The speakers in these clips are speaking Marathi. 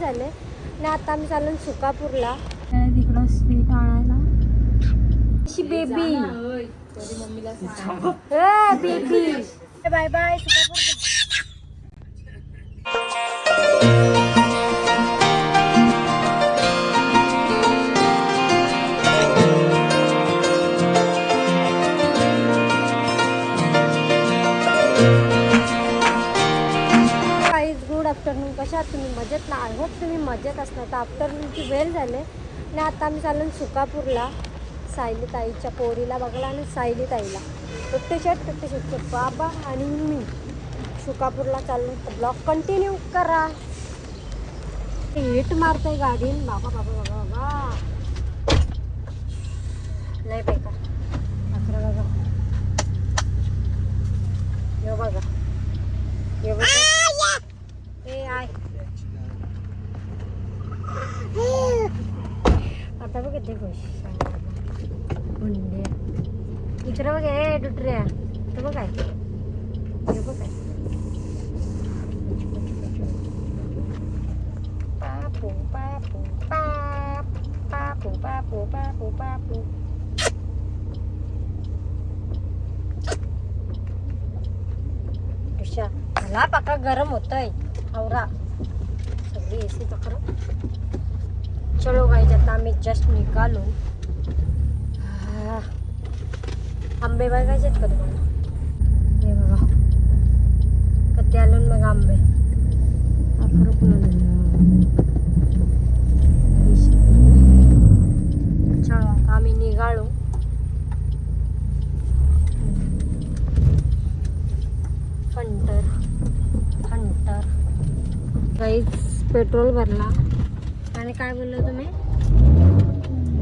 झाले आणि आता आम्ही चाललो सुकापूरला. तिकडं स्वीट आणायला. Baby baby bye bye Sukapur. Good afternoon. कशा आहात तुम्ही? मजेत ना? आय होप तुम्ही मजेत असणार. तर आफ्टरनूनची वेळ झाले आणि आता आम्ही चाललो सुकापूरला सायली ताईच्या पोरीला बघायला आणि सायली ताईला टुट्टे बाबा आणि मी सुकापूरला चाललो. तर ब्लॉग कंटिन्यू करा. हिट मारतंय गाडीन बाबा बाबा बाबा बाबा नाही बेकार अकरा बघा यो बघा यो बघा ए आय आता बघ किती खुश इकडं बघ. ए डुटऱ्या तर बघ काय हे बघ काय पापू पापू पाप पापू पापू पापू पापू. मला पक्का गरम होतंय आवरा सगळी एसी चक्र. चलो गाइस आता आम्ही जस्ट निघालो. आंबे बघायचे आहेत का तुम्हाला? हे बघा कधी आलो मग आंबे चलो आता आम्ही निघालो. हंटर गाईज पेट्रोल भरला आणि काय बोललो तुम्ही?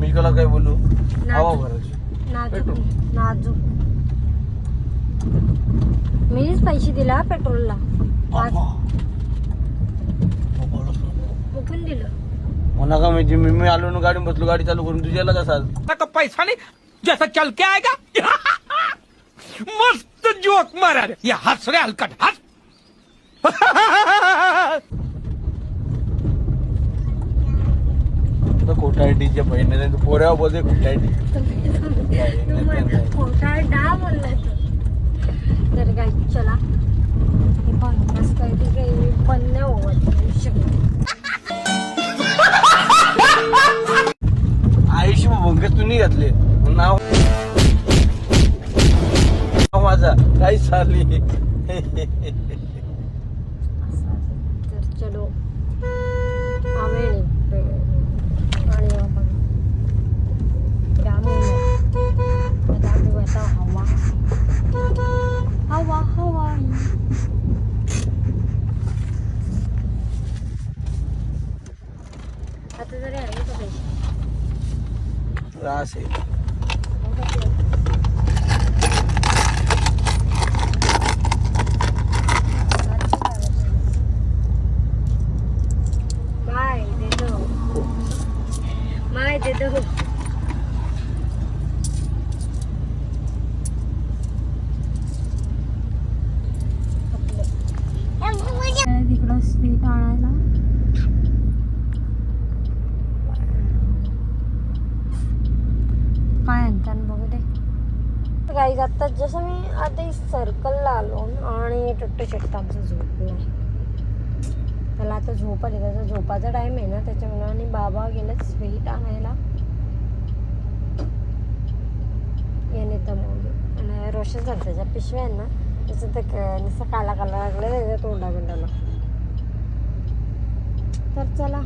मी त्याला काय बोलू? हवा भरायची नाजूक मीच पैसे दिला पेट्रोलला. कुठून दिलं? म्हणा का मी आलो ना गाडी बसलो गाडी चालू करून तुझ्याला कसा पैसा नहीं जैसा चल के आएगा. मस्त जोक मारा रे ये हंस रे हलकट हंस. खोटाडीच्या बहिणी पोऱ्या बोलते खोटाडी खोटाडा बोलला तर काय. चला हे पण काही पण नाही आयुष्य भंग तू नाही घातले नाव माझा काही चालली. तर चलो आम्ही हवा हवा आता जरी आहे का पैसे त्रास आहे. माय दे दो तिकडं स्वीट आणायला. काय आणतात बघू दे गाईज. आता जसं मी आता सर्कलला आलो आणि टुट्टू शेट्ट आमचं झोपला. त्याला आता झोप आली. त्याचा झोपाचा टाईम आहे ना त्याच्यामुळे. आणि बाबा गेले स्वीट आणायला. याने तमवली आणि रोशन झालं त्याच्या पिशव्या ना त्याचं ते नुसतं काला काला लागलं त्याच्या तोंडाबिंडाला. तर चला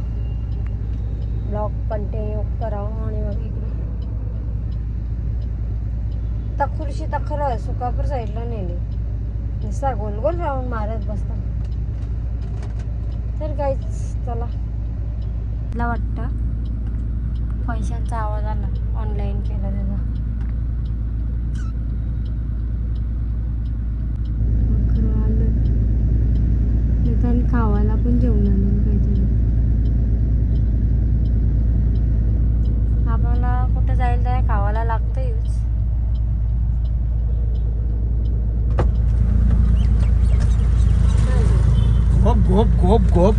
ब्लॉग कंटिन्यू करावं. आणि मग इकडे तखुरशी तखर सुकापूर साईडला नेली नुसता गोल गोल राऊंड मारत बसता. तर काहीच चला. मला वाटतं पैशांचा आवाज आला ऑनलाईन केला त्याचा. खावायला पण जेवण आणलं काहीतरी. आम्हाला कुठं जाईल तर खावायला लागतंच. घोप घोप घोप घोप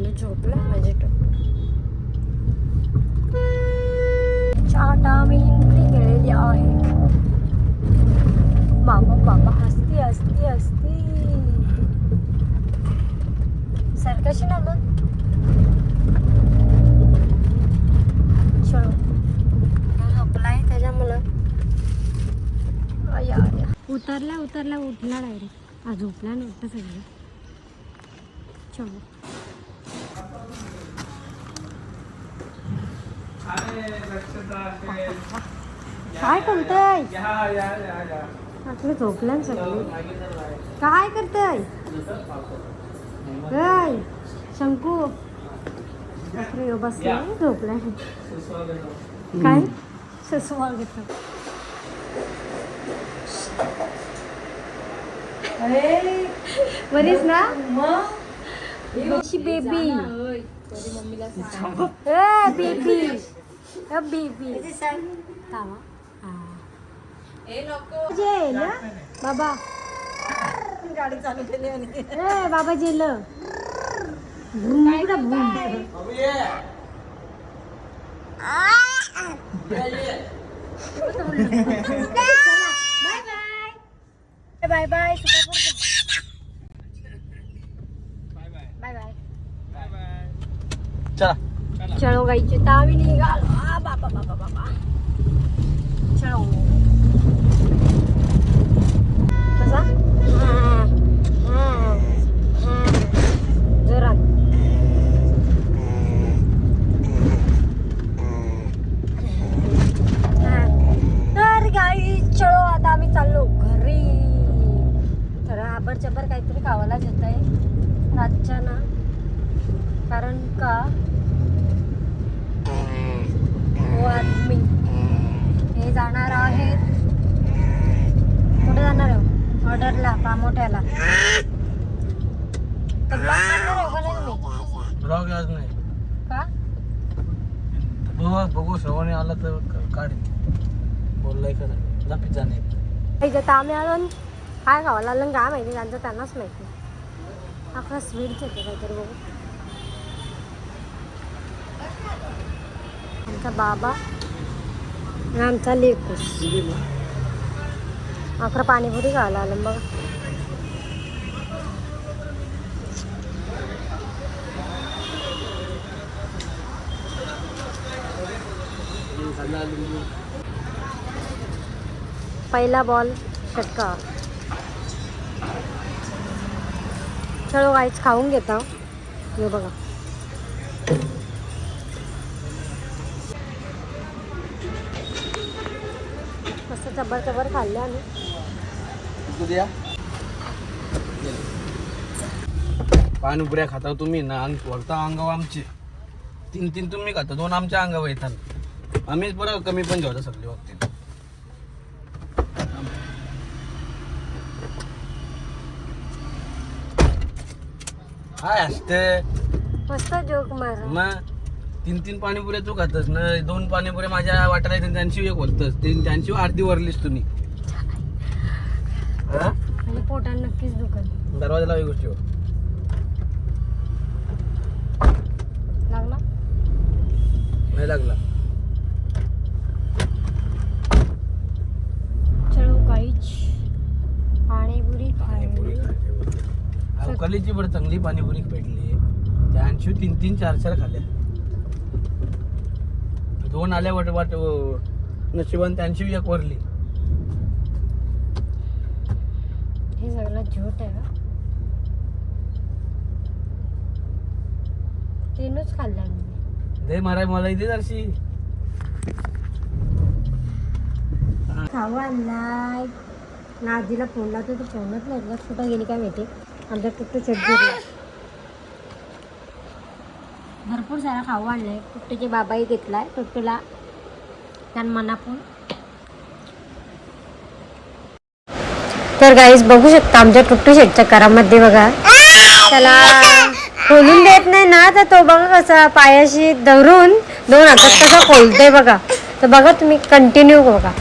टोनू झोपला माझे टाटा मी एंट्री केलेली आहे. बाबा बाबा हसती हसती हसती सरकशी ना मग. चलो झोपलाय त्याच्यामुळं उतरला उठला डायरेक्ट. आज झोपला नव्हतं सगळं. चलो काय करताय? आपलं झोपलं सगळं. काय करताय? काय शंकू बसला झोपलाय. काय सुस्वागत. बरीच ना बेबी बेबी बेबी जेल बाबा गाडी चालू केली. बाबा जेल बाय बाय बाय बाय. चला चलो गाईचे तावी निघालो. बाबा बाबा बाबा चलो कसा जोरात. तर गाई चलो आता आम्ही चाललो घरी. तर आबर चबर काहीतरी खावायलाच येत आहे रातच्या ना. कारण का हो आदमी हे जाणार आहेत. कुठे जाणार आहे? ऑर्डरला पामोठ्याला. तर ब्लॉग करणार आहे का नाही तुम्ही? ब्लॉग आज नाही का? बघू श्रवणी आला तर काढ. बोललाय का नाही पिझ्झा नाही. इथे तर आम्ही अजून काय खावायला आलं काय माहिती. त्यांचं त्यांनाच माहिती. आपला स्वीट्स येते काहीतरी बघू. आमचा बाबा आणि आमचा लेकूस. अकरा पाणीपुरी खायला आलं बघ. पहिला बॉल षटका. चलो गाईच खाऊन घेता. हे बघा मस्त चबर चबर खाल्ले आम्ही. पाणीपुऱ्या खाता तुम्ही ना. वरता अंगावर आमचे 3 तुम्ही खाता. 2 आमच्या अंगावर येतात. आम्हीच बरं कमी पण जेवता सगळे वक्ती. काय असते मस्त जोक मार. मग 3 पाणीपुऱ्या तू खातस ना. 2 पाणीपुऱ्या माझ्या वाटायला येतात. त्यांची एक बोलतस. त्यांची अर्धी वरलीस तुम्ही. आणि पोटात नक्कीच दुखत. दरवाजाला ही गोष्टी लागला नाही लागला. चलो काहीच पाणीपुरी खाल्ली. अवकालीची बरं चांगली पाणीपुरी भेटली. त्यांची 3 4 खाल्ल्या. 2 आल्या वाट नशिबान त्यांची एक वरली. हे सगळं झूट आहे का? 3च खाल्ल्या मी. दे महाराज मला इथे जरशी खाऊ आणलाय. नादीला फोन लावतो तर फोनच नाही. कुठं गेली काय माहिती. आमच्या कुठं चटणी भरपूर सारा खाऊ आणलाय. कुट्टूचे बाबाही घेतलाय. कुट्टूला त्यान मनापून. तर गाईस बघू शकता आमच्या टुट्टू शेटच्या करामध्ये बघा. त्याला खोलून देत नाही ना. तर तो बघा कसा पायाशी धरून 2 हातात कसं खोलतोय बघा. तर बघा तुम्ही कंटिन्यू बघा.